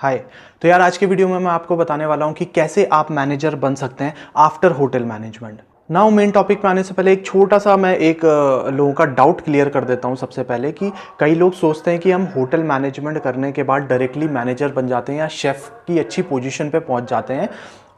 हाय। तो यार आज के वीडियो में मैं आपको बताने वाला हूं कि कैसे आप मैनेजर बन सकते हैं after hotel management. Now main topic पे आने से पहले एक छोटा सा मैं लोगों का डाउट क्लियर कर देता हूं। सबसे पहले कि कई लोग सोचते हैं कि हम होटल मैनेजमेंट करने के बाद डायरेक्टली मैनेजर बन जाते हैं या शेफ़ की अच्छी पोजीशन पे पहुंच जाते हैं।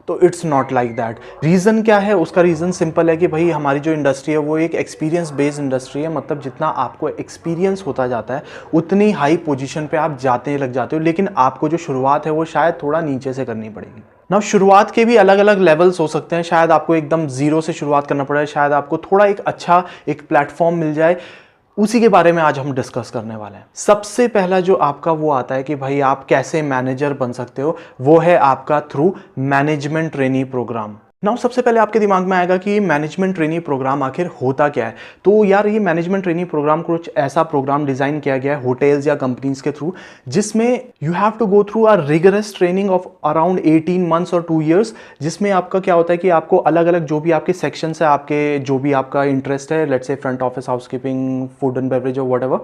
तो it's not like that. Reason क्या है? उसका रीज़न सिंपल है कि भाई हमारी जो इंडस्ट्री है वो एक एक्सपीरियंस बेस्ड इंडस्ट्री है। मतलब जितना आपको एक्सपीरियंस होता जाता है उतनी हाई पोजीशन पे आप जाते लग जाते हो, लेकिन आपको जो शुरुआत है वो शायद थोड़ा नीचे से करनी पड़ेगी ना। शुरुआत के भी अलग अलग लेवल्स हो सकते हैं। शायद आपको एकदम जीरो से शुरुआत करना पड़े, शायद आपको थोड़ा एक अच्छा एक प्लेटफॉर्म मिल जाए। उसी के बारे में आज हम डिस्कस करने वाले हैं। सबसे पहला जो आपका वो आता है कि भाई आप कैसे मैनेजर बन सकते हो, वो है आपका through management trainee programme. Now सबसे पहले आपके दिमाग में आएगा कि मैनेजमेंट ट्रेनी प्रोग्राम आखिर होता क्या है। तो यार ये मैनेजमेंट ट्रेनी प्रोग्राम कुछ ऐसा प्रोग्राम डिजाइन किया गया है होटल्स या कंपनीज के थ्रू, जिसमें you have to go through a rigorous training of around 18 months और 2 years। जिसमें आपका क्या होता है कि आपको अलग अलग जो भी आपके सेक्शंस है, आपके जो भी आपका इंटरेस्ट है, let's say front office, housekeeping, food and beverage और व्हाटएवर,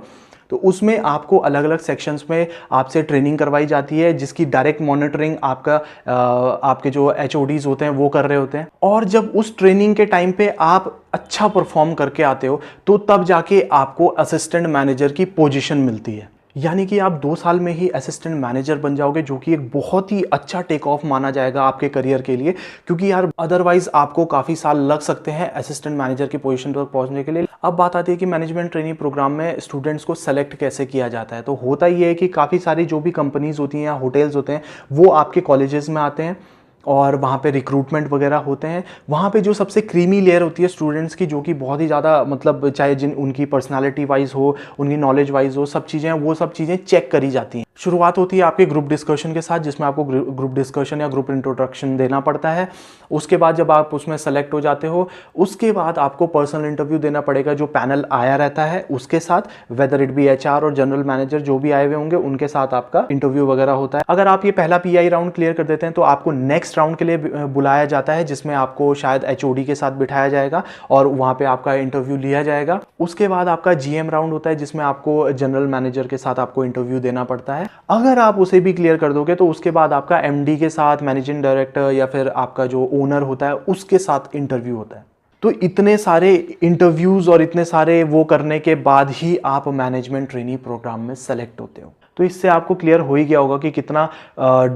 तो उसमें आपको अलग अलग सेक्शंस में आपसे ट्रेनिंग करवाई जाती है, जिसकी डायरेक्ट मॉनिटरिंग आपके जो HODs होते हैं वो कर रहे होते हैं। और जब उस ट्रेनिंग के टाइम पे आप अच्छा परफॉर्म करके आते हो तो तब जाके आपको असिस्टेंट मैनेजर की पोजीशन मिलती है। यानी कि आप 2 साल में ही असिस्टेंट मैनेजर बन जाओगे, जो कि एक बहुत ही अच्छा टेक ऑफ माना जाएगा आपके करियर के लिए। क्योंकि यार अदरवाइज आपको काफ़ी साल लग सकते हैं असिस्टेंट मैनेजर की पोजीशन पर पहुंचने के लिए। अब बात आती है कि मैनेजमेंट ट्रेनिंग प्रोग्राम में स्टूडेंट्स को सेलेक्ट कैसे किया जाता है। तो होता ही है कि काफ़ी सारी जो भी कंपनीज होती हैं या होटल्स होते हैं वो आपके कॉलेजेस में आते हैं और वहाँ पे रिक्रूटमेंट वगैरह होते हैं। वहाँ पे जो सबसे क्रीमी लेयर होती है स्टूडेंट्स की, जो कि बहुत ही ज़्यादा मतलब चाहे जिन उनकी पर्सनालिटी वाइज हो, उनकी नॉलेज वाइज हो, सब चीज़ें वो सब चीज़ें चेक करी जाती हैं। शुरुआत होती है आपके ग्रुप डिस्कशन के साथ, जिसमें आपको ग्रुप डिस्कशन या ग्रुप इंट्रोडक्शन देना पड़ता है। उसके बाद जब आप उसमें सेलेक्ट हो जाते हो, उसके बाद आपको पर्सनल इंटरव्यू देना पड़ेगा जो पैनल आया रहता है उसके साथ, वेदर इट बी HR और जनरल मैनेजर जो भी आए हुए होंगे उनके साथ आपका इंटरव्यू वगैरह होता है। अगर आप ये पहला PI राउंड क्लियर कर देते हैं तो आपको नेक्स्ट राउंड के लिए बुलाया जाता है, जिसमें आपको शायद HOD के साथ बिठाया जाएगा और वहां पे आपका इंटरव्यू लिया जाएगा। उसके बाद आपका GM राउंड होता है, जिसमें आपको जनरल मैनेजर के साथ आपको इंटरव्यू देना पड़ता है। अगर आप उसे भी क्लियर कर दोगे तो उसके बाद आपका MD के साथ, मैनेजिंग डायरेक्टर या फिर आपका जो ओनर होता है उसके साथ इंटरव्यू होता है। तो इतने सारे इंटरव्यूज और इतने सारे वो करने के बाद ही आप मैनेजमेंट ट्रेनी प्रोग्राम में सेलेक्ट होते हो। तो इससे आपको क्लियर हो ही गया होगा कि कितना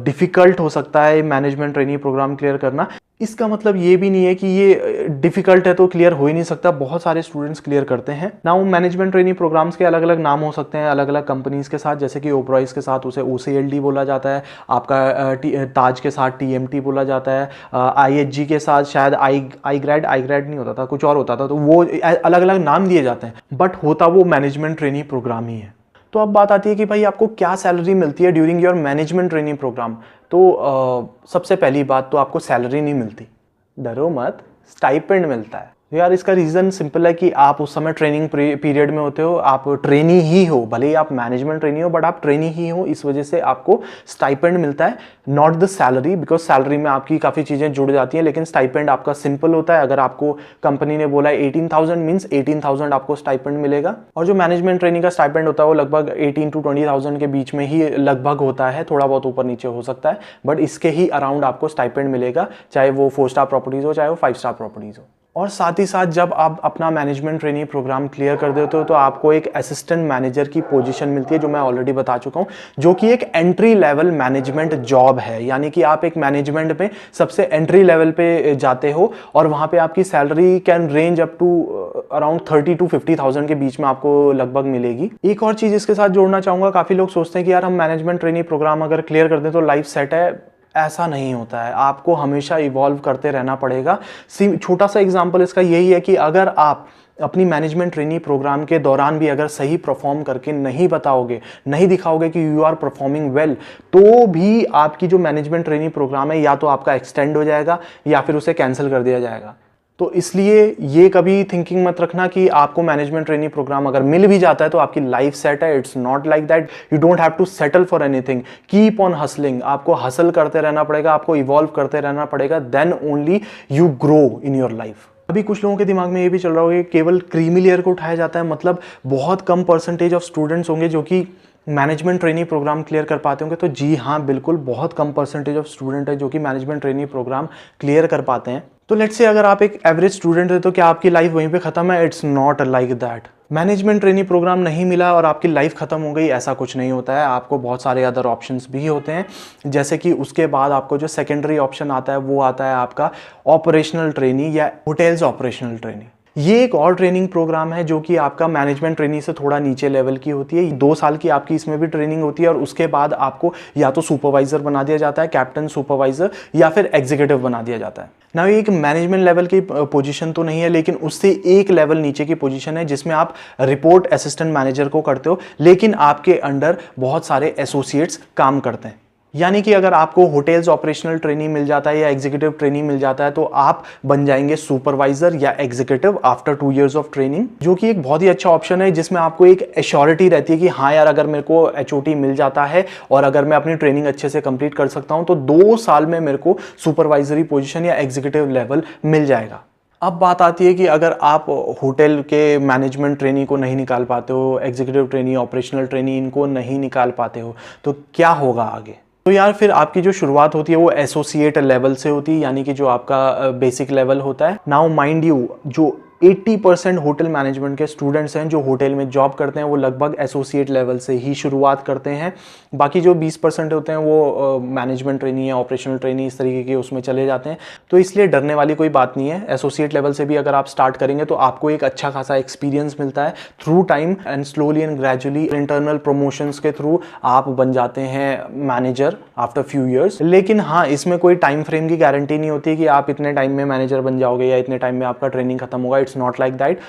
डिफिकल्ट हो सकता है मैनेजमेंट ट्रेनी प्रोग्राम क्लियर करना। इसका मतलब ये भी नहीं है कि ये डिफिकल्ट है तो क्लियर हो ही नहीं सकता, बहुत सारे स्टूडेंट्स क्लियर करते हैं। नाउ मैनेजमेंट ट्रेनी प्रोग्राम्स के अलग अलग नाम हो सकते हैं अलग अलग कंपनीज के साथ, जैसे कि ओबरॉयज के साथ उसे OCLD बोला जाता है, आपका ताज के साथ TMT बोला जाता है, IHG के साथ शायद आई ग्रेड नहीं होता था, कुछ और होता था। तो वो अलग अलग नाम दिए जाते हैं, बट होता वो मैनेजमेंट ट्रेनी प्रोग्राम ही है। तो अब बात आती है कि भाई आपको क्या सैलरी मिलती है during your management training programme. तो सबसे पहली बात तो आपको सैलरी नहीं मिलती, डरो मत, स्टाइपेंड मिलता है। तो यार इसका रीज़न सिंपल है कि आप उस समय ट्रेनिंग पीरियड में होते हो, आप ट्रेनी ही हो, भले ही आप मैनेजमेंट ट्रेनी हो बट आप ट्रेनी ही हो, इस वजह से आपको स्टाइपेंड मिलता है, not the salary. Because salary में आपकी काफ़ी चीज़ें जुड़ जाती हैं, लेकिन स्टाइपेंड आपका सिंपल होता है। अगर आपको कंपनी ने बोला 18,000 मीन्स 18,000 आपको स्टाइपेंड मिलेगा। और जो मैनेजमेंट ट्रेनिंग का स्टाइपेंड होता है वो लगभग 18 to 20,000 के बीच में ही लगभग होता है, थोड़ा बहुत ऊपर नीचे हो सकता है, बट इसके ही अराउंड आपको स्टाइपेंड मिलेगा, चाहे वो 4 स्टार प्रॉपर्टीज हो चाहे वो 5 स्टार प्रॉपर्टीज हो। और साथ ही साथ जब आप अपना मैनेजमेंट ट्रेनिंग प्रोग्राम क्लियर कर देते हो तो आपको एक असिस्टेंट मैनेजर की पोजीशन मिलती है, जो मैं ऑलरेडी बता चुका हूं, जो कि एक एंट्री लेवल मैनेजमेंट जॉब है। यानी कि आप एक मैनेजमेंट में सबसे एंट्री लेवल पे जाते हो और वहां पे आपकी salary can range up to around 30 to 50,000 के बीच में आपको लगभग मिलेगी। एक और चीज इसके साथ जोड़ना चाहूंगा, काफी लोग सोचते हैं कि यार हम मैनेजमेंट ट्रेनिंग प्रोग्राम अगर क्लियर कर दें तो लाइफ सेट है। ऐसा नहीं होता है, आपको हमेशा इवॉल्व करते रहना पड़ेगा। छोटा सा एग्जांपल इसका यही है कि अगर आप अपनी मैनेजमेंट ट्रेनी प्रोग्राम के दौरान भी अगर सही परफॉर्म करके नहीं बताओगे, नहीं दिखाओगे कि यू आर परफॉर्मिंग वेल, तो भी आपकी जो मैनेजमेंट ट्रेनी प्रोग्राम है या तो आपका एक्सटेंड हो जाएगा या फिर उसे कैंसिल कर दिया जाएगा। तो इसलिए ये कभी थिंकिंग मत रखना कि आपको मैनेजमेंट ट्रेनिंग प्रोग्राम अगर मिल भी जाता है तो आपकी लाइफ सेट है। It's not like that. You don't have to settle for anything, keep on hustling. आपको हसल करते रहना पड़ेगा, आपको इवॉल्व करते रहना पड़ेगा, then only you grow in your life. अभी कुछ लोगों के दिमाग में ये भी चल रहा होगा कि केवल क्रीमी लेयर को उठाया जाता है, मतलब बहुत कम परसेंटेज ऑफ स्टूडेंट्स होंगे जो कि मैनेजमेंट ट्रेनी प्रोग्राम क्लियर कर पाते होंगे? तो जी हाँ, बिल्कुल, बहुत कम परसेंटेज ऑफ स्टूडेंट है जो कि मैनेजमेंट ट्रेनी प्रोग्राम क्लियर कर पाते हैं। तो लेट्स से अगर आप एक एवरेज स्टूडेंट है तो क्या आपकी लाइफ वहीं पे खत्म है? It's not like that. Management trainee programme नहीं मिला और आपकी लाइफ खत्म हो गई, ऐसा कुछ नहीं होता है। आपको बहुत सारे अदर ऑप्शंस भी होते हैं, जैसे कि उसके बाद आपको जो सेकेंडरी ऑप्शन आता है वो आता है आपका ऑपरेशनल ट्रेनी या होटल्स ऑपरेशनल ट्रेनी। ये एक और ट्रेनिंग प्रोग्राम है जो कि आपका मैनेजमेंट ट्रेनिंग से थोड़ा नीचे लेवल की होती है। 2 साल की आपकी इसमें भी ट्रेनिंग होती है और उसके बाद आपको या तो सुपरवाइजर बना दिया जाता है, कैप्टन, सुपरवाइजर, या फिर एग्जीक्यूटिव बना दिया जाता है ना। ये एक मैनेजमेंट लेवल की पोजीशन तो नहीं है, लेकिन उससे एक लेवल नीचे की पोजीशन है जिसमें आप रिपोर्ट असिस्टेंट मैनेजर को करते हो, लेकिन आपके अंडर बहुत सारे एसोसिएट्स काम करते हैं। यानी कि अगर आपको होटल्स ऑपरेशनल ट्रेनिंग मिल जाता है या एग्जीक्यूटिव ट्रेनिंग मिल जाता है तो आप बन जाएंगे सुपरवाइजर या executive after 2 years of training, जो कि एक बहुत ही अच्छा ऑप्शन है जिसमें आपको एक एश्योरिटी रहती है कि हाँ यार, अगर मेरे को HOT मिल जाता है और अगर मैं अपनी ट्रेनिंग अच्छे से कंप्लीट कर सकता हूं तो 2 साल में मेरे को सुपरवाइजरी पोजिशन या एग्जीक्यूटिव लेवल मिल जाएगा। अब बात आती है कि अगर आप होटल के मैनेजमेंट ट्रेनी को नहीं निकाल पाते हो, एग्जीक्यूटिव ट्रेनी, ऑपरेशनल ट्रेनी इनको नहीं निकाल पाते हो, तो क्या होगा आगे? तो यार फिर आपकी जो शुरुआत होती है वो एसोसिएट लेवल से होती है, यानी कि जो आपका बेसिक लेवल होता है। नाउ माइंड यू, जो 80% होटल मैनेजमेंट के स्टूडेंट्स हैं जो होटल में जॉब करते हैं वो लगभग एसोसिएट लेवल से ही शुरुआत करते हैं। बाकी जो 20% होते हैं वो मैनेजमेंट ट्रेनी या ऑपरेशनल ट्रेनी इस तरीके के उसमें चले जाते हैं। तो इसलिए डरने वाली कोई बात नहीं है। एसोसिएट लेवल से भी अगर आप स्टार्ट करेंगे तो आपको एक अच्छा खासा एक्सपीरियंस मिलता है through time, and slowly and gradually internal promotions के थ्रू आप बन जाते हैं मैनेजर आफ्टर फ्यू ईयर्स। लेकिन हाँ, इसमें कोई टाइम फ्रेम की गारंटी नहीं होती कि आप इतने टाइम में मैनेजर बन जाओगे या इतने टाइम में आपका ट्रेनिंग खत्म होगा। It's not like that.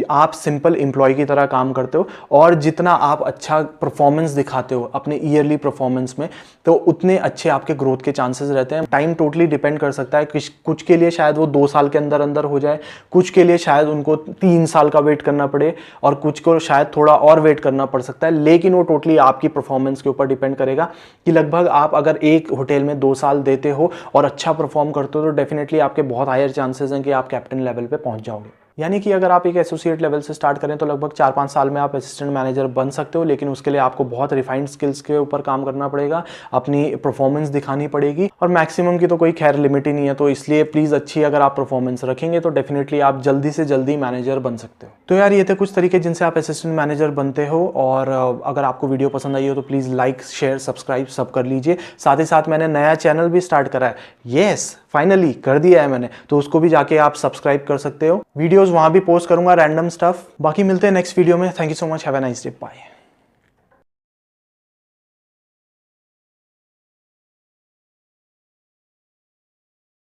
आप सिंपल एम्प्लॉय की तरह काम करते हो और जितना आप अच्छा परफॉर्मेंस दिखाते हो अपने ईयरली परफॉर्मेंस में, तो उतने अच्छे आपके ग्रोथ के चांसेस रहते हैं। टाइम टोटली डिपेंड कर सकता है, कुछ के लिए शायद वो 2 साल के अंदर अंदर हो जाए, कुछ के लिए शायद उनको 3 साल का वेट करना पड़े और कुछ को शायद थोड़ा और वेट करना पड़ सकता है। लेकिन वो टोटली आपकी परफॉर्मेंस के ऊपर डिपेंड करेगा कि लगभग आप अगर एक होटल में 2 साल देते हो और अच्छा परफॉर्म करते हो तो डेफिनेटली आपके बहुत हायर चांसेस हैं कि आप कैप्टन लेवल पे पहुंच जाओगे। यानी कि अगर आप एक एसोसिएट लेवल से स्टार्ट करें तो लगभग 4-5 साल में आप असिस्टेंट मैनेजर बन सकते हो, लेकिन उसके लिए आपको बहुत रिफाइंड स्किल्स के ऊपर काम करना पड़ेगा, अपनी परफॉर्मेंस दिखानी पड़ेगी और मैक्सिमम की तो कोई खैर लिमिट ही नहीं है। तो इसलिए प्लीज़ अच्छी अगर आप परफॉर्मेंस रखेंगे तो डेफिनेटली आप जल्दी से जल्दी मैनेजर बन सकते हो। तो यार ये थे कुछ तरीके जिनसे आप असिस्टेंट मैनेजर बनते हो, और अगर आपको वीडियो पसंद आई हो तो प्लीज़ लाइक, शेयर, सब्सक्राइब सब कर लीजिए। साथ ही साथ मैंने नया चैनल भी स्टार्ट करा है, येस फाइनली कर दिया है मैंने, तो उसको भी जाके आप सब्सक्राइब कर सकते हो। वीडियोस वहां भी पोस्ट करूंगा, रैंडम स्टफ। बाकी मिलते हैं नेक्स्ट वीडियो में। Thank you so much, have a nice day, bye.